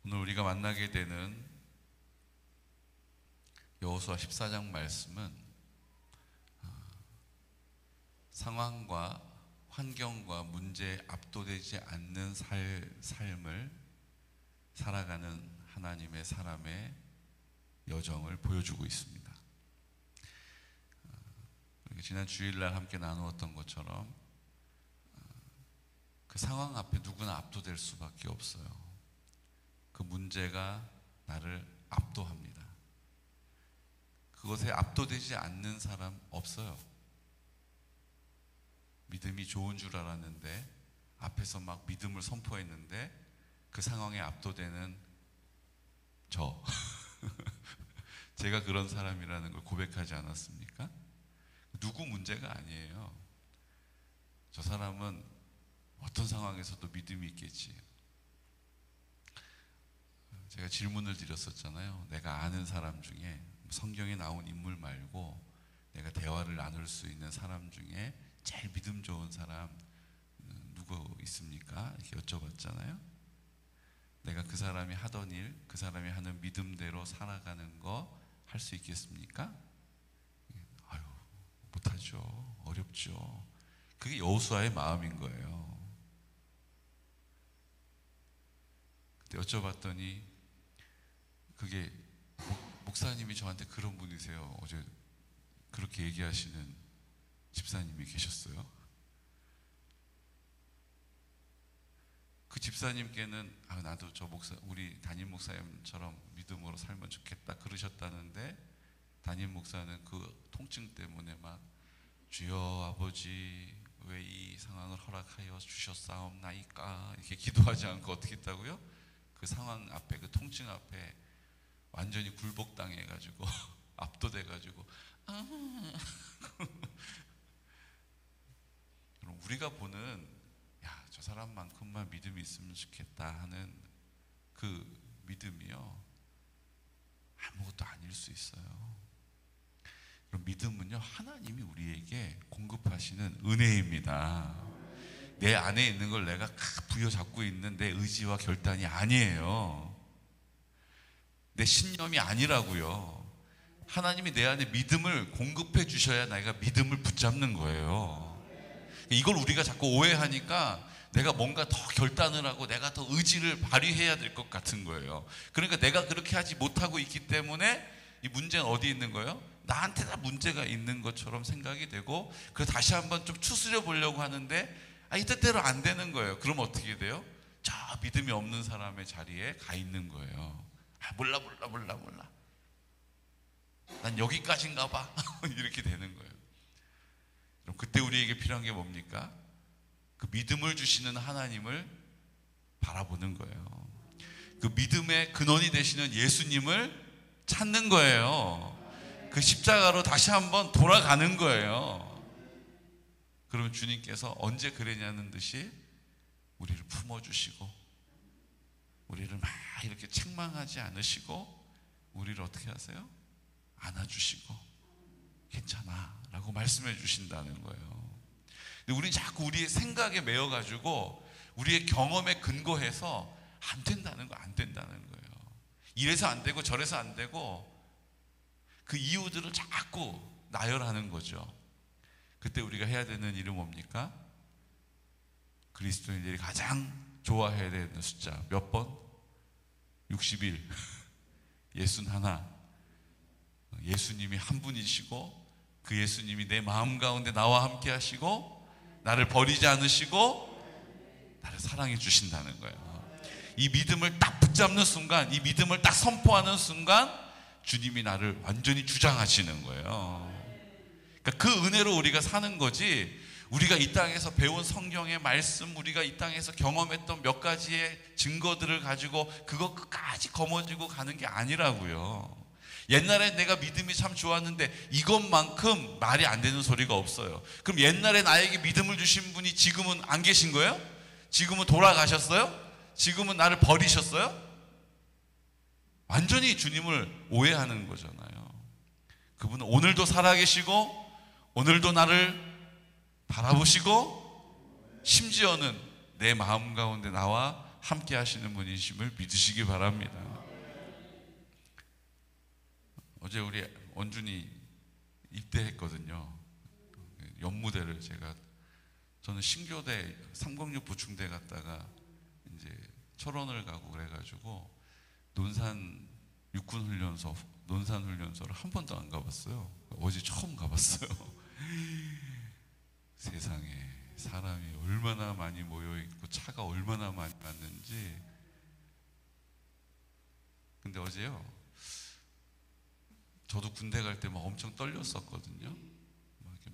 오늘 우리가 만나게 되는 여호수아 14장 말씀은 상황과 환경과 문제에 압도되지 않는 삶을 살아가는 하나님의 사람의 여정을 보여주고 있습니다. 지난 주일날 함께 나누었던 것처럼 그 상황 앞에 누구나 압도될 수밖에 없어요. 그 문제가 나를 압도합니다. 그것에 압도되지 않는 사람 없어요. 믿음이 좋은 줄 알았는데 앞에서 막 믿음을 선포했는데 그 상황에 압도되는 저 제가 그런 사람이라는 걸 고백하지 않았습니까? 누구 문제가 아니에요. 저 사람은 어떤 상황에서도 믿음이 있겠지. 제가 질문을 드렸었잖아요. 내가 아는 사람 중에 성경에 나온 인물 말고 내가 대화를 나눌 수 있는 사람 중에 제일 믿음 좋은 사람 누구 있습니까? 이렇게 여쭤봤잖아요. 내가 그 사람이 하던 일, 그 사람이 하는 믿음대로 살아가는 거 할 수 있겠습니까? 아유, 못하죠. 어렵죠. 그게 여호수아의 마음인 거예요. 그때 여쭤봤더니 그게 목사님이 저한테 그런 분이세요. 어제 그렇게 얘기하시는 집사님이 계셨어요. 그 집사님께는 나도 저 우리 담임 목사님처럼 믿음으로 살면 좋겠다 그러셨다는데 담임 목사는 그 통증 때문에 막 주여 아버지 왜 이 상황을 허락하여 주셨사옵나이까 이렇게 기도하지 않고 어떻게 했다고요? 그 상황 앞에 그 통증 앞에 완전히 굴복당해가지고 압도돼가지고 그럼 우리가 보는 저 사람만큼만 믿음이 있으면 좋겠다 하는 그 믿음이요 아무것도 아닐 수 있어요. 그럼 믿음은요 하나님이 우리에게 공급하시는 은혜입니다. 내 안에 있는 걸 내가 부여잡고 있는 내 의지와 결단이 아니에요. 내 신념이 아니라고요. 하나님이 내 안에 믿음을 공급해 주셔야 내가 믿음을 붙잡는 거예요. 이걸 우리가 자꾸 오해하니까 내가 뭔가 더 결단을 하고 내가 더 의지를 발휘해야 될 것 같은 거예요. 그러니까 내가 그렇게 하지 못하고 있기 때문에 이 문제는 어디 있는 거예요? 나한테 다 문제가 있는 것처럼 생각이 되고 그래서 다시 한번 좀 추스려 보려고 하는데 이 뜻대로 안 되는 거예요. 그럼 어떻게 돼요? 저 믿음이 없는 사람의 자리에 가 있는 거예요. 몰라 난 여기까지인가 봐 이렇게 되는 거예요. 그럼 그때 우리에게 필요한 게 뭡니까? 그 믿음을 주시는 하나님을 바라보는 거예요. 그 믿음의 근원이 되시는 예수님을 찾는 거예요. 그 십자가로 다시 한번 돌아가는 거예요. 그러면 주님께서 언제 그랬냐는 듯이 우리를 품어주시고 우리를 막 이렇게 책망하지 않으시고 우리를 어떻게 하세요? 안아주시고 괜찮아 라고 말씀해 주신다는 거예요. 근데 우리는 자꾸 우리의 생각에 매여가지고 우리의 경험에 근거해서 안 된다는 거예요. 이래서 안 되고 저래서 안 되고 그 이유들을 자꾸 나열하는 거죠. 그때 우리가 해야 되는 일은 뭡니까? 그리스도인들이 가장 좋아해야 되는 숫자 몇 번? 61 61 예수님이 한 분이시고 그 예수님이 내 마음 가운데 나와 함께 하시고 나를 버리지 않으시고 나를 사랑해 주신다는 거예요. 이 믿음을 딱 붙잡는 순간, 이 믿음을 딱 선포하는 순간 주님이 나를 완전히 주장하시는 거예요. 그러니까 그 은혜로 우리가 사는 거지, 우리가 이 땅에서 배운 성경의 말씀, 우리가 이 땅에서 경험했던 몇 가지의 증거들을 가지고 그거 끝까지 거머쥐고 가는 게 아니라고요. 옛날에 내가 믿음이 참 좋았는데 이것만큼 말이 안 되는 소리가 없어요. 그럼 옛날에 나에게 믿음을 주신 분이 지금은 안 계신 거예요? 지금은 돌아가셨어요? 지금은 나를 버리셨어요? 완전히 주님을 오해하는 거잖아요. 그분은 오늘도 살아계시고 오늘도 나를 바라보시고 심지어는 내 마음 가운데 나와 함께 하시는 분이심을 믿으시기 바랍니다. 어제 우리 원준이 입대했거든요. 연무대를 저는 신교대 306 부충대 갔다가 이제 철원을 가고 그래가지고 논산 육군훈련소, 논산훈련소를 한 번도 안 가봤어요. 어제 처음 가봤어요. 세상에 사람이 얼마나 많이 모여있고 차가 얼마나 많이 왔는지. 근데 어제요, 저도 군대 갈 때 막 엄청 떨렸었거든요.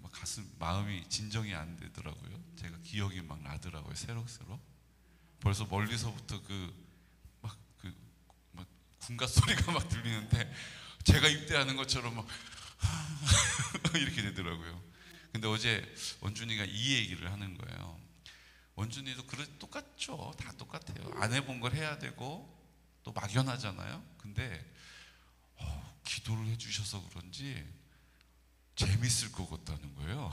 막 마음이 진정이 안 되더라고요. 제가 기억이 막 나더라고요. 새록새록. 벌써 멀리서부터 막 군가 소리가 막 들리는데 제가 입대하는 것처럼 막 이렇게 되더라고요. 근데 어제 원준이가 이 얘기를 하는 거예요. 원준이도 똑같죠. 다 똑같아요. 안 해본 걸 해야 되고 또 막연하잖아요. 근데 기도를 해주셔서 그런지 재밌을 것 같다는 거예요.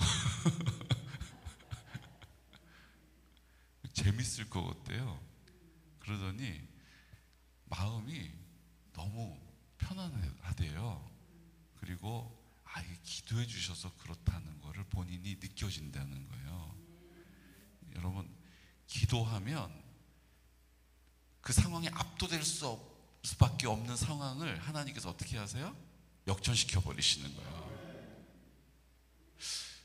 재밌을 것 같대요. 그러더니 마음이 너무 편안하대요. 그리고 이게 기도해 주셔서 그렇다는 거를 본인이 느껴진다는 거예요. 여러분, 기도하면 그 상황에 압도될 수밖에 없는 상황을 하나님께서 어떻게 하세요? 역전시켜 버리시는 거예요.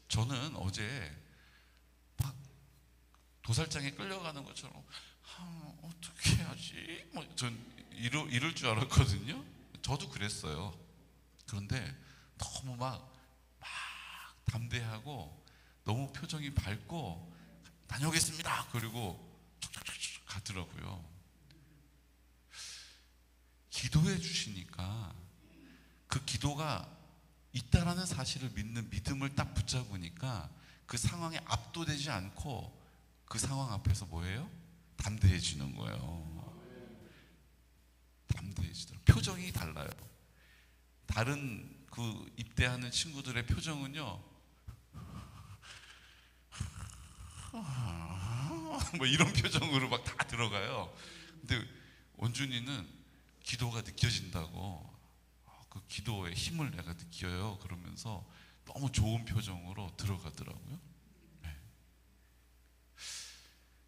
저는 어제 막 도살장에 끌려가는 것처럼 어떻게 해야지? 전 이럴 줄 알았거든요. 저도 그랬어요. 그런데 너무 막 담대하고 너무 표정이 밝고 다녀오겠습니다. 그리고 촉촉촉촉 가더라고요. 기도해 주시니까 그 기도가 있다라는 사실을 믿는 믿음을 딱 붙잡으니까 그 상황에 압도되지 않고 그 상황 앞에서 뭐예요? 담대해지는 거예요. 담대해지더라고요. 표정이 달라요. 다른 입대하는 친구들의 표정은요, 뭐 이런 표정으로 막 다 들어가요. 근데 원준이는 기도가 느껴진다고, 그 기도의 힘을 내가 느껴요. 그러면서 너무 좋은 표정으로 들어가더라고요. 네.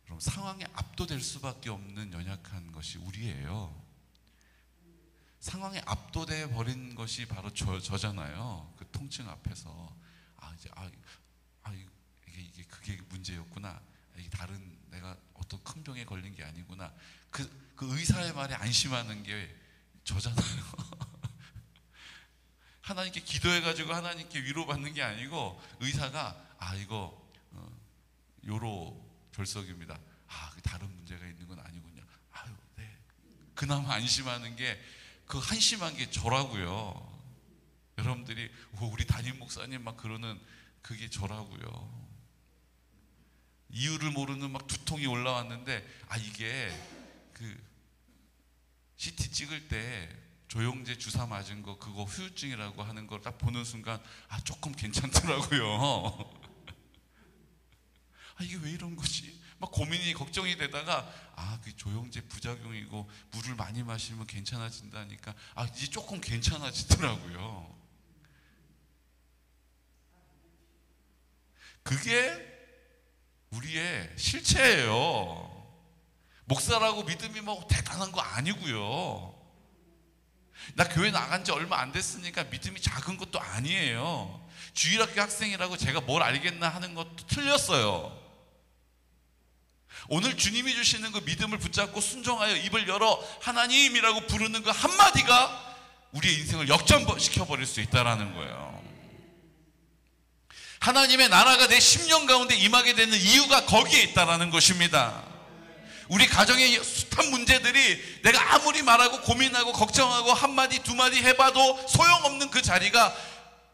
그럼 상황에 압도될 수밖에 없는 연약한 것이 우리예요. 상황에 압도돼 버린 것이 바로 저잖아요. 그 통증 앞에서 이게 그게 문제였구나. 이게 다른 내가 어떤 큰 병에 걸린 게 아니구나. 그 의사의 말에 안심하는 게 저잖아요. 하나님께 기도해가지고 하나님께 위로받는 게 아니고 의사가 이거 요로 결석입니다. 다른 문제가 있는 건 아니군요. 네. 그나마 안심하는 게 그 한심한 게 저라고요. 여러분들이 우리 담임 목사님 막 그러는 그게 저라고요. 이유를 모르는 막 두통이 올라왔는데 이게 CT 찍을 때 조영제 주사 맞은 거 그거 후유증이라고 하는 걸 딱 보는 순간 조금 괜찮더라고요. 이게 왜 이런 거지? 막 고민이 걱정이 되다가 그 조영제 부작용이고 물을 많이 마시면 괜찮아진다니까 이제 조금 괜찮아지더라고요. 그게 우리의 실체예요. 목사라고 믿음이 뭐 대단한 거 아니고요. 나 교회 나간 지 얼마 안 됐으니까 믿음이 작은 것도 아니에요. 주일학교 학생이라고 제가 뭘 알겠나 하는 것도 틀렸어요. 오늘 주님이 주시는 그 믿음을 붙잡고 순종하여 입을 열어 하나님이라고 부르는 그 한마디가 우리의 인생을 역전시켜버릴 수 있다는 거예요. 하나님의 나라가 내 심령 가운데 임하게 되는 이유가 거기에 있다는 것입니다. 우리 가정의 숱한 문제들이 내가 아무리 말하고 고민하고 걱정하고 한마디 두마디 해봐도 소용없는 그 자리가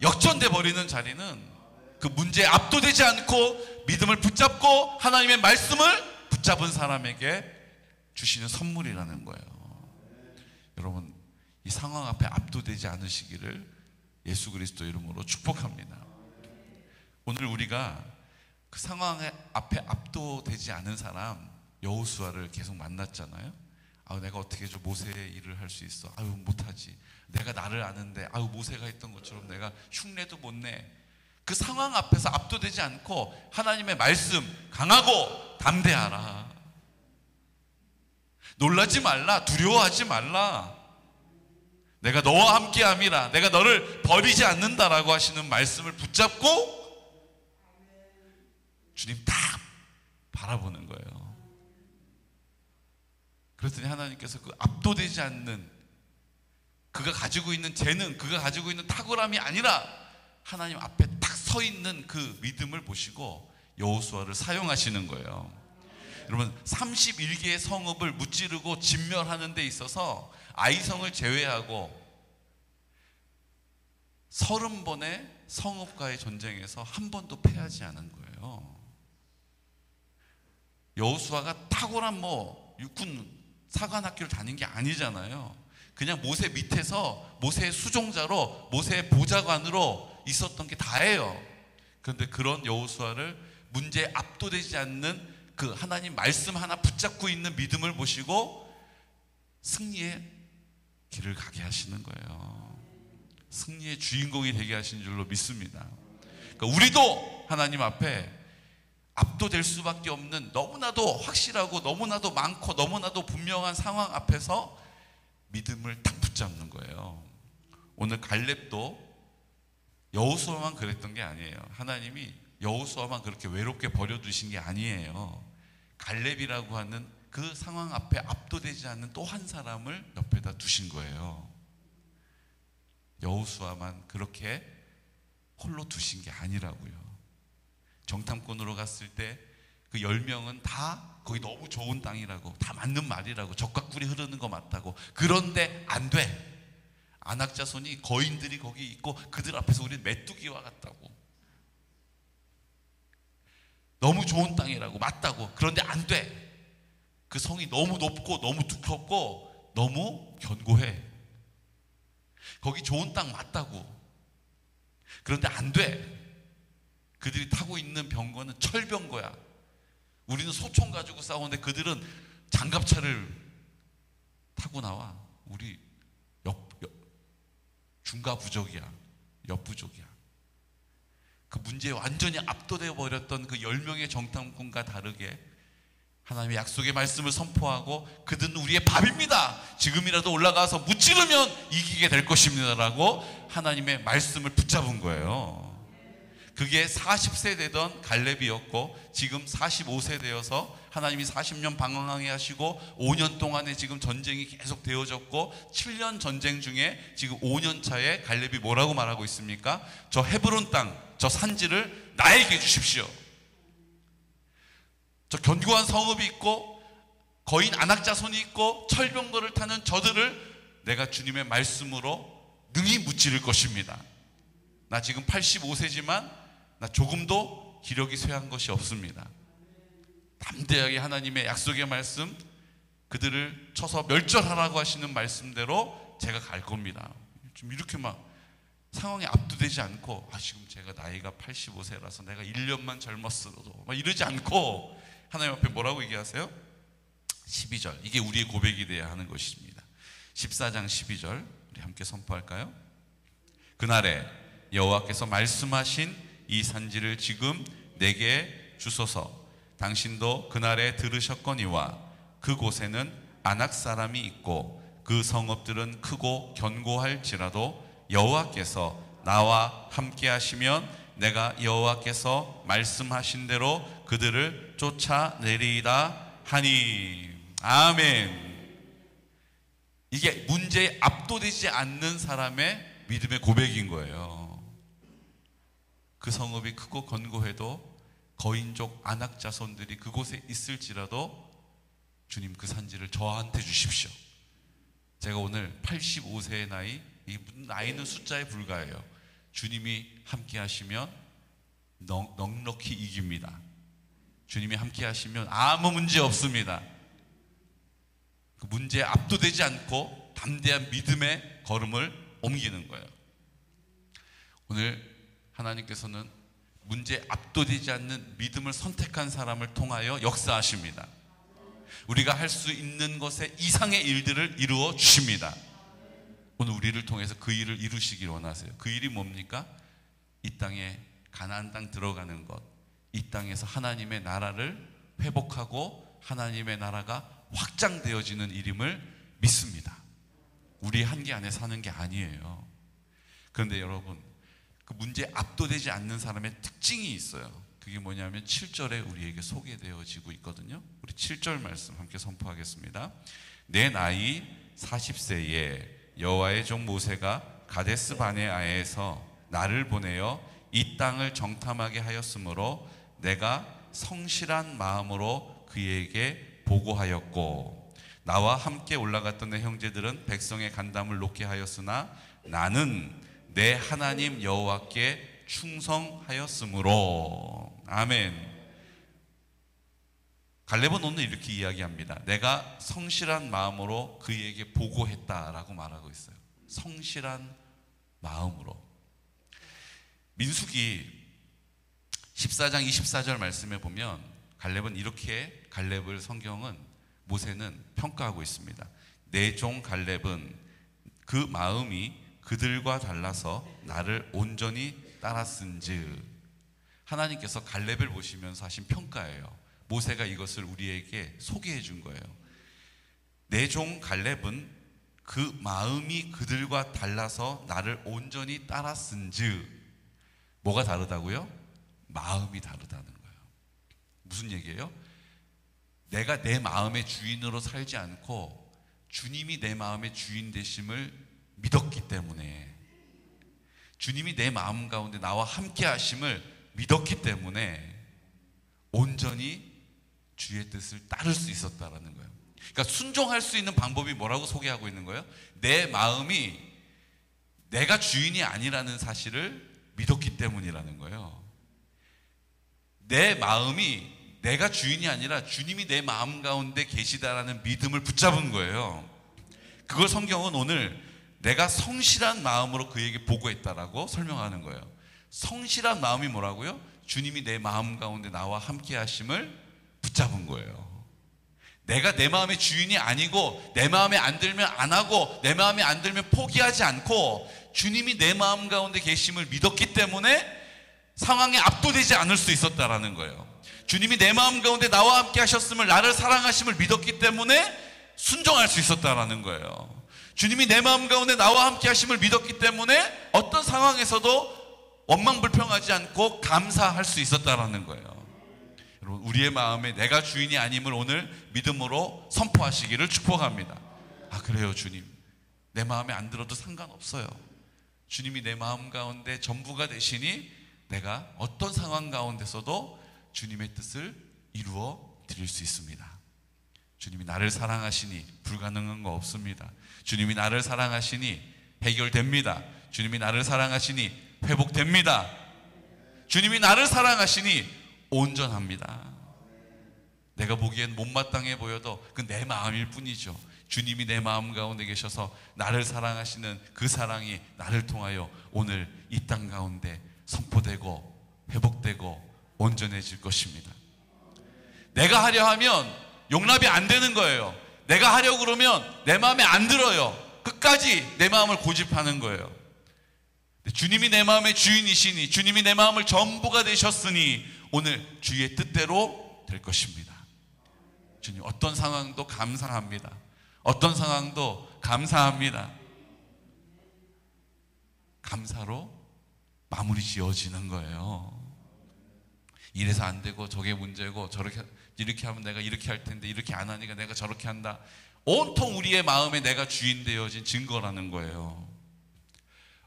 역전돼 버리는 자리는 그 문제에 압도되지 않고 믿음을 붙잡고 하나님의 말씀을 붙잡은 사람에게 주시는 선물이라는 거예요. 여러분, 이 상황 앞에 압도되지 않으시기를 예수 그리스도 이름으로 축복합니다. 오늘 우리가 그 상황 앞에 압도되지 않은 사람, 여호수아를 계속 만났잖아요. 내가 어떻게 저 모세의 일을 할 수 있어? 못하지. 내가 나를 아는데 모세가 했던 것처럼 내가 흉내도 못 내. 그 상황 앞에서 압도되지 않고 하나님의 말씀 강하고 담대하라. 놀라지 말라. 두려워하지 말라. 내가 너와 함께함이라. 내가 너를 버리지 않는다라고 하시는 말씀을 붙잡고 주님 딱 바라보는 거예요. 그랬더니 하나님께서 그 압도되지 않는, 그가 가지고 있는 재능, 그가 가지고 있는 탁월함이 아니라 하나님 앞에 딱 서 있는 그 믿음을 보시고 여호수아를 사용하시는 거예요. 여러분, 31개의 성읍을 무찌르고 진멸하는 데 있어서 아이성을 제외하고 30번의 성읍과의 전쟁에서 한 번도 패하지 않은 거예요. 여호수아가 탁월한 육군 사관학교를 다닌 게 아니잖아요. 그냥 모세 밑에서 모세의 수종자로, 모세의 보좌관으로 있었던 게 다예요. 그런데 그런 여호수아를 문제에 압도되지 않는 그 하나님 말씀 하나 붙잡고 있는 믿음을 보시고 승리의 길을 가게 하시는 거예요. 승리의 주인공이 되게 하신 줄로 믿습니다. 그러니까 우리도 하나님 앞에 압도될 수밖에 없는 너무나도 확실하고 너무나도 많고 너무나도 분명한 상황 앞에서 믿음을 딱 붙잡는 거예요. 오늘 갈렙도 여호수아만 그랬던 게 아니에요. 하나님이 여호수아만 그렇게 외롭게 버려두신 게 아니에요. 갈렙이라고 하는 그 상황 앞에 압도되지 않는 또 한 사람을 옆에다 두신 거예요. 여호수아만 그렇게 홀로 두신 게 아니라고요. 정탐꾼으로 갔을 때 그 10명은 다 거기 너무 좋은 땅이라고, 다 맞는 말이라고, 젖과 꿀이 흐르는 거 맞다고. 그런데 안 돼. 안악자손이, 거인들이 거기 있고 그들 앞에서 우리는 메뚜기와 같다고. 너무 좋은 땅이라고, 맞다고. 그런데 안 돼. 그 성이 너무 높고 너무 두껍고 너무 견고해. 거기 좋은 땅 맞다고. 그런데 안 돼. 그들이 타고 있는 병거는 철병거야. 우리는 소총 가지고 싸우는데 그들은 장갑차를 타고 나와. 우리 중가부족이야. 역부족이야. 그 문제에 완전히 압도되어 버렸던 그 10명의 정탐꾼과 다르게 하나님의 약속의 말씀을 선포하고 그들은 우리의 밥입니다. 지금이라도 올라가서 무찌르면 이기게 될 것입니다. 라고 하나님의 말씀을 붙잡은 거예요. 그게 40세 되던 갈렙이었고 지금 45세 되어서 하나님이 40년 방황하게 하시고 5년 동안에 지금 전쟁이 계속 되어졌고 7년 전쟁 중에 지금 5년 차에 갈렙이 뭐라고 말하고 있습니까? 저 헤브론 땅, 저 산지를 나에게 주십시오. 저 견고한 성읍이 있고 거인 안악자손이 있고 철병거를 타는 저들을 내가 주님의 말씀으로 능히 무찌를 것입니다. 나 지금 85세지만 나 조금도 기력이 쇠한 것이 없습니다. 담대하게 하나님의 약속의 말씀, 그들을 쳐서 멸절하라고 하시는 말씀대로 제가 갈 겁니다. 좀 이렇게 막 상황에 압도되지 않고 지금 제가 나이가 85세라서 내가 1년만 젊었어도 막 이러지 않고 하나님 앞에 뭐라고 얘기하세요? 12절. 이게 우리의 고백이 되어야 하는 것입니다. 14장 12절 우리 함께 선포할까요? 그날에 여호와께서 말씀하신 이 산지를 지금 내게 주소서. 당신도 그날에 들으셨거니와 그곳에는 아낙 사람이 있고 그 성읍들은 크고 견고할지라도 여호와께서 나와 함께 하시면 내가 여호와께서 말씀하신 대로 그들을 쫓아내리이다 하니. 아멘. 이게 문제에 압도되지 않는 사람의 믿음의 고백인 거예요. 그 성읍이 크고 견고해도 거인족 아낙 자손들이 그곳에 있을지라도 주님 그 산지를 저한테 주십시오. 제가 오늘 85세의 나이, 이 나이는 숫자에 불과해요. 주님이 함께 하시면 넉넉히 이깁니다. 주님이 함께 하시면 아무 문제 없습니다. 그 문제에 압도되지 않고 담대한 믿음의 걸음을 옮기는 거예요. 오늘 하나님께서는 문제에 압도되지 않는 믿음을 선택한 사람을 통하여 역사하십니다. 우리가 할 수 있는 것에 이상의 일들을 이루어 주십니다. 오늘 우리를 통해서 그 일을 이루시길 원하세요. 그 일이 뭡니까? 이 땅에 가나안 땅 들어가는 것, 이 땅에서 하나님의 나라를 회복하고 하나님의 나라가 확장되어지는 일임을 믿습니다. 우리 한계 안에 사는 게 아니에요. 그런데 여러분, 그 문제에 압도되지 않는 사람의 특징이 있어요. 그게 뭐냐면 7절에 우리에게 소개되어지고 있거든요. 우리 7절 말씀 함께 선포하겠습니다. 내 나이 40세에 여호와의 종 모세가 가데스 바네아에서 나를 보내어 이 땅을 정탐하게 하였으므로 내가 성실한 마음으로 그에게 보고하였고, 나와 함께 올라갔던 내 형제들은 백성의 간담을 놓게 하였으나 나는 내 하나님 여호와께 충성하였으므로. 아멘. 갈렙은 오늘 이렇게 이야기합니다. 내가 성실한 마음으로 그에게 보고했다라고 말하고 있어요. 성실한 마음으로. 민수기 14장 24절 말씀에 보면 갈렙은 이렇게, 갈렙을 성경은, 모세는 평가하고 있습니다. 내 종 갈렙은 그 마음이 그들과 달라서 나를 온전히 따랐은즉. 하나님께서 갈렙을 보시면서 하신 평가예요. 모세가 이것을 우리에게 소개해 준 거예요. 내 종 갈렙은 그 마음이 그들과 달라서 나를 온전히 따랐은즉. 뭐가 다르다고요? 마음이 다르다는 거예요. 무슨 얘기예요? 내가 내 마음의 주인으로 살지 않고 주님이 내 마음의 주인 되심을 믿었기 때문에, 주님이 내 마음 가운데 나와 함께 하심을 믿었기 때문에 온전히 주의 뜻을 따를 수 있었다라는 거예요. 그러니까 순종할 수 있는 방법이 뭐라고 소개하고 있는 거예요? 내 마음이 내가 주인이 아니라는 사실을 믿었기 때문이라는 거예요. 내 마음이 내가 주인이 아니라 주님이 내 마음 가운데 계시다라는 믿음을 붙잡은 거예요. 그걸 성경은 오늘 내가 성실한 마음으로 그에게 보고했다라고 설명하는 거예요. 성실한 마음이 뭐라고요? 주님이 내 마음 가운데 나와 함께 하심을 붙잡은 거예요. 내가 내 마음의 주인이 아니고 내 마음에 안 들면 안 하고 내 마음에 안 들면 포기하지 않고 주님이 내 마음 가운데 계심을 믿었기 때문에 상황에 압도되지 않을 수 있었다라는 거예요. 주님이 내 마음 가운데 나와 함께 하셨음을, 나를 사랑하심을 믿었기 때문에 순종할 수 있었다라는 거예요. 주님이 내 마음 가운데 나와 함께 하심을 믿었기 때문에 어떤 상황에서도 원망불평하지 않고 감사할 수 있었다라는 거예요. 여러분, 우리의 마음에 내가 주인이 아님을 오늘 믿음으로 선포하시기를 축복합니다. 아, 그래요 주님, 내 마음에 안 들어도 상관없어요. 주님이 내 마음 가운데 전부가 되시니 내가 어떤 상황 가운데서도 주님의 뜻을 이루어 드릴 수 있습니다. 주님이 나를 사랑하시니 불가능한 거 없습니다. 주님이 나를 사랑하시니 해결됩니다. 주님이 나를 사랑하시니 회복됩니다. 주님이 나를 사랑하시니 온전합니다. 내가 보기엔 못마땅해 보여도 그 내 마음일 뿐이죠. 주님이 내 마음 가운데 계셔서 나를 사랑하시는 그 사랑이 나를 통하여 오늘 이 땅 가운데 선포되고 회복되고 온전해질 것입니다. 내가 하려 하면 용납이 안 되는 거예요. 내가 하려고 그러면 내 마음에 안 들어요. 끝까지 내 마음을 고집하는 거예요. 주님이 내 마음의 주인이시니, 주님이 내 마음을 전부가 되셨으니 오늘 주의 뜻대로 될 것입니다. 주님, 어떤 상황도 감사합니다. 어떤 상황도 감사합니다. 감사로 마무리 지어지는 거예요. 이래서 안 되고 저게 문제고 저렇게 이렇게 하면 내가 이렇게 할 텐데 이렇게 안 하니까 내가 저렇게 한다. 온통 우리의 마음에 내가 주인 되어진 증거라는 거예요.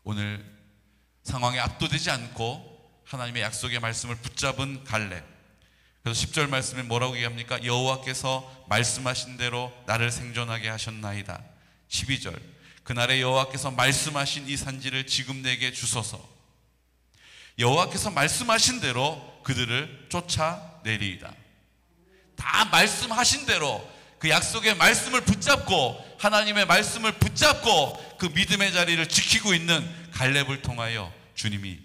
오늘 상황에 압도되지 않고 하나님의 약속의 말씀을 붙잡은 갈렙. 그래서 10절 말씀에 뭐라고 얘기합니까? 여호와께서 말씀하신 대로 나를 생존하게 하셨나이다. 12절, 그날에 여호와께서 말씀하신 이 산지를 지금 내게 주소서. 여호와께서 말씀하신 대로 그들을 쫓아내리이다. 다 말씀하신 대로 그 약속의 말씀을 붙잡고 하나님의 말씀을 붙잡고 그 믿음의 자리를 지키고 있는 갈렙을 통하여 주님이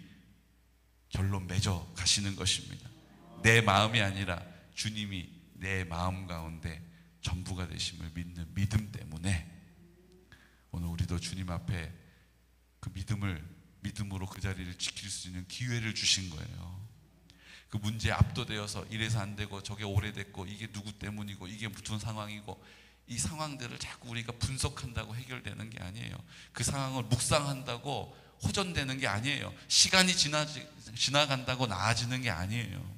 결론 맺어 가시는 것입니다. 내 마음이 아니라 주님이 내 마음 가운데 전부가 되심을 믿는 믿음 때문에 오늘 우리도 주님 앞에 그 믿음으로 그 자리를 지킬 수 있는 기회를 주신 거예요. 그 문제에 압도되어서 이래서 안 되고 저게 오래됐고 이게 누구 때문이고 이게 무슨 상황이고 이 상황들을 자꾸 우리가 분석한다고 해결되는 게 아니에요. 그 상황을 묵상한다고 호전되는 게 아니에요. 시간이 지나간다고 나아지는 게 아니에요.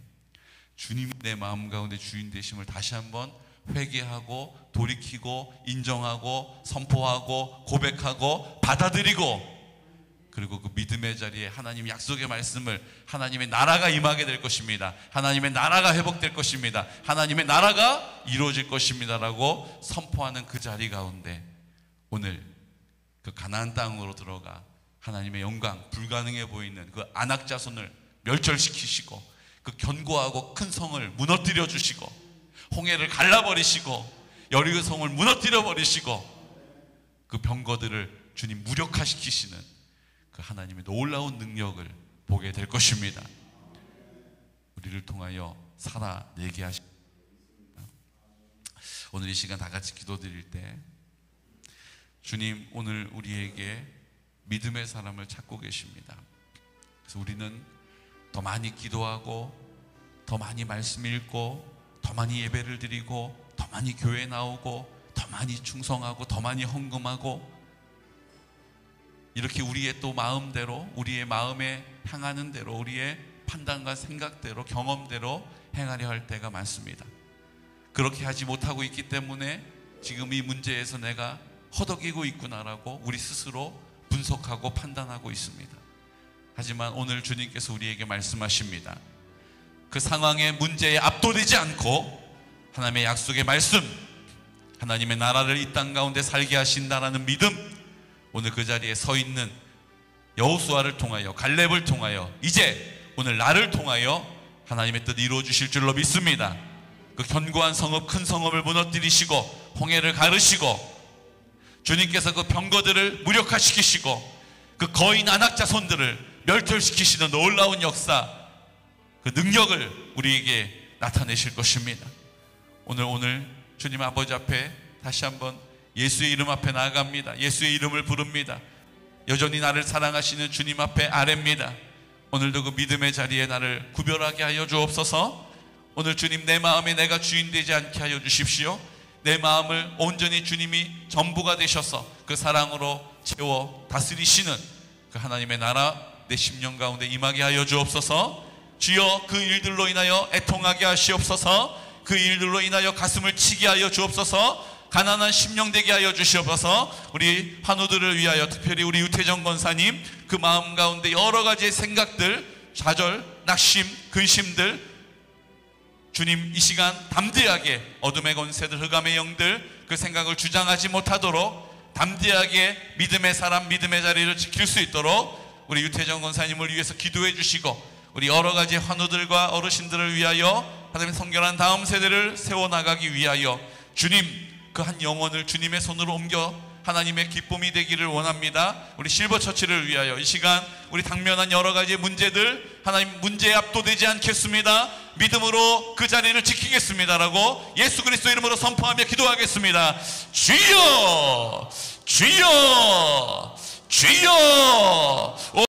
주님이 내 마음 가운데 주인 되심을 다시 한번 회개하고 돌이키고 인정하고 선포하고 고백하고 받아들이고, 그리고 그 믿음의 자리에 하나님 약속의 말씀을, 하나님의 나라가 임하게 될 것입니다, 하나님의 나라가 회복될 것입니다, 하나님의 나라가 이루어질 것입니다 라고 선포하는 그 자리 가운데 오늘 그 가나안 땅으로 들어가 하나님의 영광, 불가능해 보이는 그 안악 자손을 멸절시키시고 그 견고하고 큰 성을 무너뜨려 주시고 홍해를 갈라버리시고 여리고 성을 무너뜨려 버리시고 그 병거들을 주님 무력화시키시는 그 하나님의 놀라운 능력을 보게 될 것입니다. 우리를 통하여 살아내게 하십니다. 오늘 이 시간 다 같이 기도드릴 때 주님 오늘 우리에게 믿음의 사람을 찾고 계십니다. 그래서 우리는 더 많이 기도하고 더 많이 말씀 읽고 더 많이 예배를 드리고 더 많이 교회 나오고 더 많이 충성하고 더 많이 헌금하고 이렇게 우리의 또 마음대로, 우리의 마음에 향하는 대로, 우리의 판단과 생각대로, 경험대로 행하려 할 때가 많습니다. 그렇게 하지 못하고 있기 때문에 지금 이 문제에서 내가 허덕이고 있구나라고 우리 스스로 분석하고 판단하고 있습니다. 하지만 오늘 주님께서 우리에게 말씀하십니다. 그 상황의 문제에 압도되지 않고 하나님의 약속의 말씀, 하나님의 나라를 이 땅 가운데 살게 하신다라는 믿음, 오늘 그 자리에 서 있는 여호수아를 통하여, 갈렙을 통하여, 이제 오늘 나를 통하여 하나님의 뜻 이루어 주실 줄로 믿습니다. 그 견고한 성읍, 큰 성읍을 무너뜨리시고 홍해를 가르시고 주님께서 그 병거들을 무력화시키시고 그 거인 안악자손들을 멸절시키시는 놀라운 역사, 그 능력을 우리에게 나타내실 것입니다. 오늘 주님 아버지 앞에 다시 한번 예수의 이름 앞에 나아갑니다. 예수의 이름을 부릅니다. 여전히 나를 사랑하시는 주님 앞에 아뢰입니다. 오늘도 그 믿음의 자리에 나를 구별하게 하여 주옵소서. 오늘 주님 내 마음에 내가 주인 되지 않게 하여 주십시오. 내 마음을 온전히 주님이 전부가 되셔서 그 사랑으로 채워 다스리시는 그 하나님의 나라 내 심령 가운데 임하게 하여 주옵소서. 주여 그 일들로 인하여 애통하게 하시옵소서. 그 일들로 인하여 가슴을 치게 하여 주옵소서. 가난한 심령 되게 하여 주시옵소서. 우리 환우들을 위하여, 특별히 우리 유태정 권사님 그 마음 가운데 여러 가지의 생각들, 좌절, 낙심, 근심들, 주님 이 시간 담대하게 어둠의 권세들, 흑암의 영들 그 생각을 주장하지 못하도록 담대하게 믿음의 사람, 믿음의 자리를 지킬 수 있도록 우리 유태정 권사님을 위해서 기도해 주시고, 우리 여러 가지 환우들과 어르신들을 위하여 하나님 성결한 다음 세대를 세워나가기 위하여 주님 그 한 영혼을 주님의 손으로 옮겨 하나님의 기쁨이 되기를 원합니다. 우리 실버처치를 위하여 이 시간 우리 당면한 여러 가지 문제들, 하나님 문제에 압도되지 않겠습니다. 믿음으로 그 자리를 지키겠습니다라고 예수 그리스도 이름으로 선포하며 기도하겠습니다. 주여, 주여, 주여.